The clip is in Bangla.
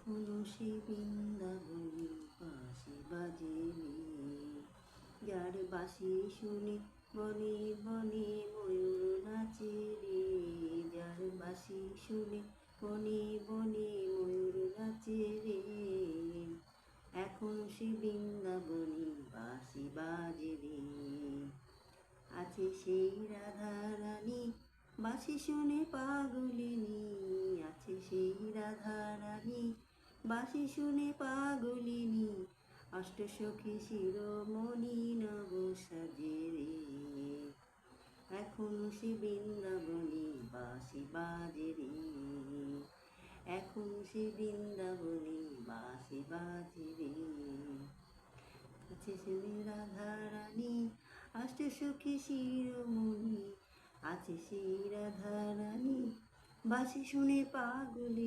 এখনো সে বৃন্দাবনে বাঁশি বাজে রে। যার বাঁশি শুনে বনে বনে ময়ূর নাচে রে। যার বাঁশি শুনে বনে বনে ময়ূর নাচে রে। এখনো সে বৃন্দাবনে বাঁশি বাজে রে। আছে সেই রাধা রানী বাঁশি শুনে পাগলিনী। আছে সেই রাধা রানী বাঁশি শুনে পাগলিনী। অষ্টসখী শিরোমণি নব সাজে রে। এখনো সে বৃন্দাবনে বাঁশি বাজে রে। এখনো সে বৃন্দাবনে বাঁশি বাজে রে। আছে সেই রাধা রানী অষ্টসখী শিরোমণি। আছে সেই রাধা রানী বাঁশি শুনে পাগলিনী।